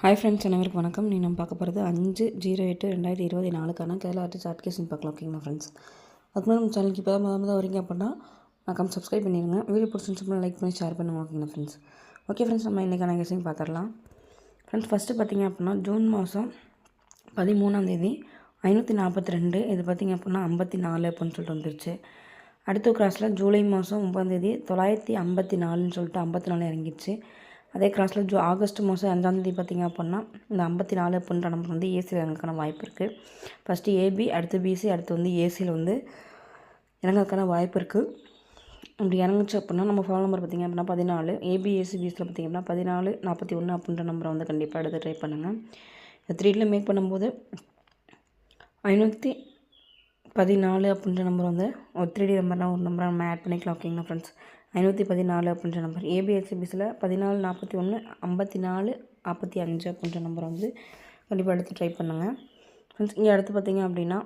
Hi friends, அனைவருக்கும் வணக்கம். நம்ம பார்க்க போகிறது 5/08/2024 கேரளா ஆர்டிஸ்ட் அப்ளிகேஷன் பார்க்கலாம். ஓகேங்களா ஃப்ரெண்ட்ஸ், அதுக்கு முன்னாடி நம்ம சேனலுக்கு இப்போ தான் வரீங்க அப்படின்னா மறக்காம சப்ஸ்கிரைப் பண்ணிடுங்க. வீடியோ பிடிச்சிருந்துச்சுன்னா லைக் பண்ணி ஷேர் பண்ணுங்க. ஓகேங்களா ஃப்ரெண்ட்ஸ். ஓகே ஃப்ரெண்ட்ஸ், நம்ம இன்றைக்கான கெஸிங் பார்த்துடலாம். ஃப்ரெண்ட்ஸ், ஃபஸ்ட்டு பார்த்திங்க அப்படின்னா ஜூன் மாதம் 13 542, இது பார்த்திங்க அப்படின்னா 54 அப்படின்னு சொல்லிட்டு வந்துருச்சு. அடுத்த கிராஸில் ஜூலை மாதம் 9 954 சொல்லிட்டு 54 இறங்கிடுச்சு. அதே கிராஸில் ஆகஸ்ட் மாதம் 5 பார்த்திங்க அப்படின்னா இந்த 54 அப்படின்ற நம்பர் வந்து ஏசியில் இறங்கக்கான வாய்ப்பு இருக்குது. ஃபஸ்ட்டு ஏபி, அடுத்து பிசி, அடுத்து வந்து ஏசியில் வந்து இறங்கக்கான வாய்ப்பு இருக்குது. அப்படி இறங்குச்சு அப்படின்னா நம்ம ஃபோன் நம்பர் பார்த்திங்க அப்படின்னா 14, ஏபிஎஸ்சி பிசியில் பார்த்திங்க அப்படின்னா 1441 அப்படின்ற நம்பரை வந்து கண்டிப்பாக எடுத்து ட்ரை பண்ணுங்கள். இந்த 3ல் மேக் பண்ணும்போது 514 அப்படின்ற நம்பர் வந்து ஒரு 3D நம்பர்னால் ஒரு நம்பரை நம்ம ஆட் பண்ணிக்கலாம். ஓகேங்களா ஃப்ரெண்ட்ஸ். 514 அப்படின்ற நம்பர் ஏபிஎஸ்சிபிஸில் 1441 54 45 அப்படின்ற நம்பரை வந்து கண்டிப்பாக எடுத்து ட்ரை பண்ணுங்கள் ஃப்ரெண்ட்ஸ். இங்கே அடுத்து பார்த்திங்க அப்படின்னா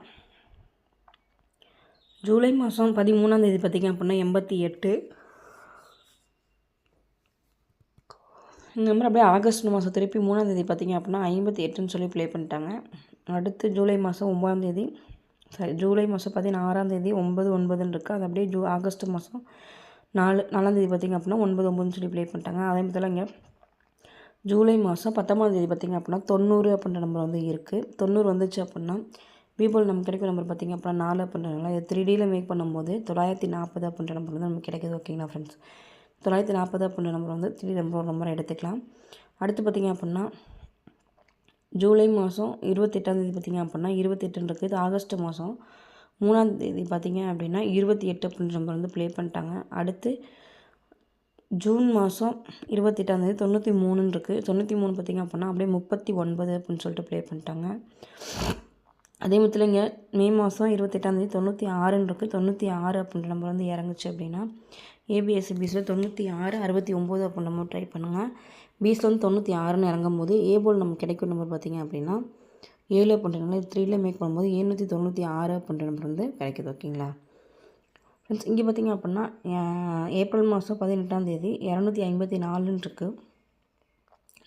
ஜூலை மாதம் 13 பார்த்திங்க அப்படின்னா 88. இந்த நம்பர் அப்படியே ஆகஸ்ட் மாதம் திருப்பி 3 பார்த்திங்க அப்படின்னா 58ன்னு சொல்லி ப்ளே பண்ணிட்டாங்க. அடுத்து ஜூலை மாதம் 9 ஜூலை மாதம் 16 9 இருக்குது. அது அப்படியே ஆகஸ்ட் மாதம் 4 பார்த்திங்க அப்படின்னா 9 சொல்லி ப்ளே பண்ணிட்டாங்க. அதே மாதிரி இங்கே ஜூலை மாதம் 19 பார்த்திங்க அப்படின்னா 90 அப்படின்ற நம்பர் வந்து இருக்குது. 90 வந்துச்சு அப்படின்னா பீபோல் நமக்கு கிடைக்கிற நம்பர் பார்த்திங்க அப்படின்னா 4 அப்படின்றனால இது 3Dயில் மேக் பண்ணும்போது 940 அப்படின்ற நம்பர் வந்து நமக்கு கிடைக்கிது. ஓகேங்களா ஃப்ரெண்ட்ஸ். 940 அப்படின்ற நம்பர் வந்து 3D நம்பரை எடுத்துக்கலாம். அடுத்து பார்த்திங்க அப்படின்னா ஜூலை மாதம் 28 பார்த்திங்க அப்படின்னா 28 இருக்குது. இது ஆகஸ்ட் மாதம் 3 பார்த்திங்க அப்படின்னா 28 அப்படின்ற நம்பர் வந்து ப்ளே பண்ணிட்டாங்க. அடுத்து ஜூன் மாதம் 28 93 இருக்குது. 93 பார்த்திங்க அப்படின்னா அப்படியே 39 அப்படின்னு சொல்லிட்டு ப்ளே பண்ணிட்டாங்க. அதே மாதிரி இங்கே மே மாதம் 28 96 இருக்குது. 96 அப்படின்ற நம்பர் வந்து இறங்குச்சு அப்படின்னா ஏபிஎஸ்சி பிஸில் 96 69 அப்படின்ற நம்பர் ட்ரை பண்ணுங்கள். பிஸில் வந்து 96ன்னு இறங்கும் போது ஏபோல் நமக்கு கிடைக்கும் நம்பர் பார்த்திங்க அப்படின்னா 7 அப்படின்றனால 3ல் மேக் பண்ணும்போது 796 அப்படின்ற நம்பர் வந்து கிடைக்கிது. ஓகேங்களா ஃப்ரெண்ட்ஸ். இங்கே பார்த்திங்க அப்படின்னா ஏப்ரல் மாதம் 18 254 இருக்குது.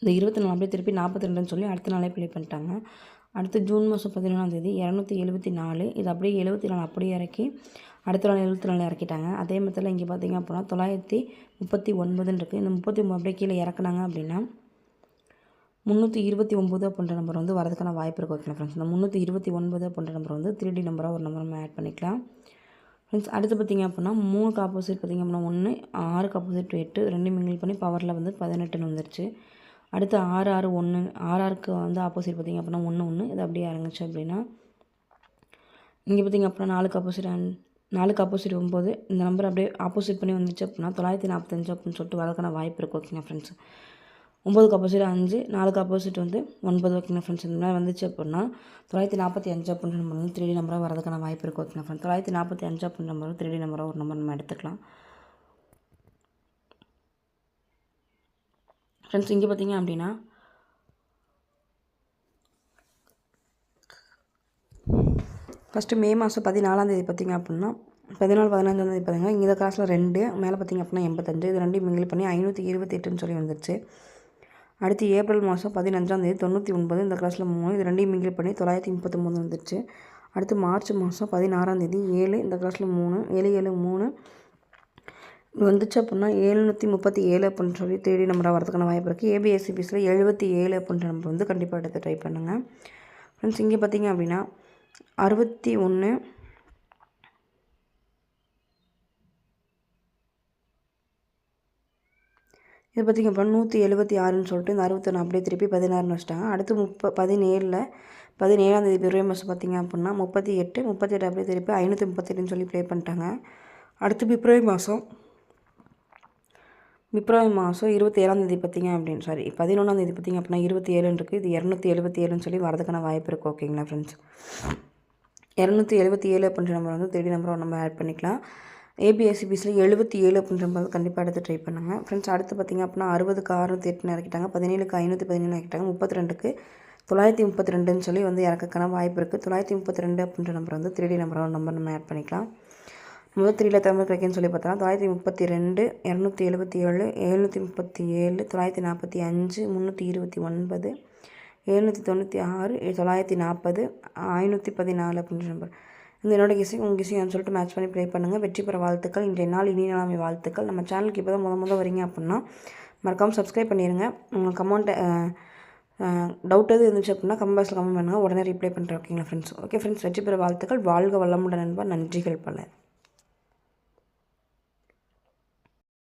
இந்த 24 அப்படியே திருப்பி 42ன்னு சொல்லி அடுத்த நாளே ப்ளே பண்ணிட்டாங்க. அடுத்து ஜூன் மாதம் 11 274, இது அப்படியே 74 அப்படியே இறக்கி அடுத்த நாள் 74 இறக்கிட்டாங்க. அதே மாதிரி இங்கே பார்த்திங்க அப்படின்னா 939 இருக்குது. இந்த 39 அப்படியே கீழே இறக்குனாங்க அப்படின்னா 329 அப்படின்ற நம்பர் வந்து வரதுக்கான வாய்ப்பு இருக்குது. Okay friends. இந்த 329 அப்படின்ற நம்பர் வந்து 3D நம்பராக ஒரு நம்பர் நம்ம ஆட் பண்ணிக்கலாம் ஃப்ரெண்ட்ஸ். அடுத்து பார்த்திங்க அப்படின்னா 3க்கு ஆப்போசிட் பார்த்திங்க அப்படின்னா 1, 6க்கு ஆப்போசிட் 8, 2 மிங்கிள் பண்ணி பவரில் வந்து 18ன்னு வந்துருச்சு. அடுத்து 661, 6க்கு வந்து ஆப்போசிட் பார்த்திங்க அப்படின்னா 1, இது அப்படியே இறங்குச்சு அப்படின்னா இங்கே பார்த்திங்க அப்படின்னா 4க்கு ஆப்போசிட் 9, இந்த நம்பர் அப்படியே ஆப்போசிட் பண்ணி வந்துச்சு அப்படின்னா 945 அப்படின்னு சொல்லிட்டு வரதுக்கான வாய்ப்பு இருக்குது. ஓகேங்க ஃப்ரெண்ட்ஸ். 9க்கு ஆப்போசிட் 5, 4க்கு ஆப்போசிட் வந்து 9. ஓகேங்க ஃப்ரெண்ட்ஸ். இந்த மாதிரி வந்துச்சு அப்படின்னா 945 அப்படின்ற நம்பர் வந்து 3D நம்பராக வரதுக்கான வாய்ப்பு இருக்குது. ஓகேங்க ஃப்ரெண்ட்ஸ். 945 அப்படின்ற நம்பர் 3D நம்பராக ஒரு நம்பர் நம்ம எடுத்துக்கலாம் ஃப்ரெண்ட்ஸ். இங்கே பார்த்திங்க அப்படின்னா ஃபஸ்ட்டு மே மாதம் 14 பார்த்திங்க அப்படின்னா 14 15 பார்த்திங்க இந்த கிளாஸில் 2 மேலே பார்த்திங்க அப்படின்னா 85, இது 2 மிங்கிள் பண்ணி 528ன்னு சொல்லி வந்துருச்சு. அடுத்து ஏப்ரல் மாதம் 15 99, இந்த கிளாஸில் 3, இது 2 மிங்கிள் பண்ணி 939 வந்துருச்சு. அடுத்து மார்ச் மாதம் 16 7, இந்த கிளாஸில் 3, 7 7 3 வந்துச்சு அப்படின்னா 737 அப்படின்னு சொல்லி 3D நம்பராக வரதுக்கான வாய்ப்பு இருக்குது. ஏபிஎஸ்சி பிஸில் 77 அப்படின்ற நம்பர் வந்து கண்டிப்பாக எடுத்து ட்ரை பண்ணுங்கள் ஃப்ரெண்ட்ஸ். இங்கே பார்த்திங்க அப்படின்னா 61, இது பார்த்திங்க அப்படின்னா 176ன்னு சொல்லிட்டு இந்த 61 அப்படியே திருப்பி 16ன்னு வச்சுட்டாங்க. அடுத்து 17 பிப்ரவரி மாதம் பார்த்திங்க அப்படின்னா 38 அப்படியே திருப்பி 538ன்னு சொல்லி ப்ளே பண்ணிட்டாங்க. அடுத்து பிப்ரவரி மாதம் 27 பார்த்திங்க அப்படின்னு 11 பார்த்திங்க அப்படின்னா 27 இருக்குது. இது 277ன்னு சொல்லி வரதுக்கான வாய்ப்பு இருக்குது. ஓகேங்களா ஃப்ரெண்ட்ஸ். 277 அப்படின்ற நம்பர் வந்து 3D நம்பரை நம்ம ஆட் பண்ணிக்கலாம். ஏபிஎஸ்சி பிஸில் 77 அப்படின்ற நம்பர் கண்டிப்பாக எடுத்து ட்ரை பண்ணுங்கள் ஃப்ரெண்ட்ஸ். அடுத்து பார்த்திங்க அப்படின்னா 60க்கு 608 இறக்கிட்டாங்க. 17க்கு 517 இறக்கிட்டாங்க. 32க்கு 932ன்னு சொல்லி வந்து இறக்கக்கான வாய்ப்பு இருக்குது. 932 அப்படின்ற நம்பர் வந்து 3D நம்பராக ஒரு நம்பர் நம்ம ஆட் பண்ணிக்கலாம். முதல் 3ல எத்தனை கிடைக்குன்னு சொல்லி பார்த்தோன்னா 932, 277, 737, 945, 329, 796, 940, 514 அப்படின்ற நம்பர். இந்த என்னோட கெஸிங் உங்கள் கெஸிங் சொல்லிட்டு மேட்ச் பண்ணி ப்ளே பண்ணுங்கள். வெற்றி பெற வாழ்த்துக்கள். இன்றைய நாள் இனிய நாளாமை வாழ்த்துக்கள். நம்ம சேனலுக்கு இப்போ தான் முத வரீங்க அப்படின்னா மறக்காமல் சப்ஸ்கிரைப் பண்ணிடுங்க. உங்களுக்கு கமெண்ட் டவுட் எது இருந்துச்சு அப்படின்னா கமெண்ட் பாக்ஸில் கமெண்ட் பண்ணுங்கள். உடனே ரிப்ளை பண்ணுறேன். ஓகேங்களா ஃப்ரெண்ட்ஸ்? ஓகே ஃப்ரெண்ட்ஸ், வெற்றி பெற வாழ்த்துக்கள். வாழ்க வளமுடன் நண்பா. நன்றிகள் பல.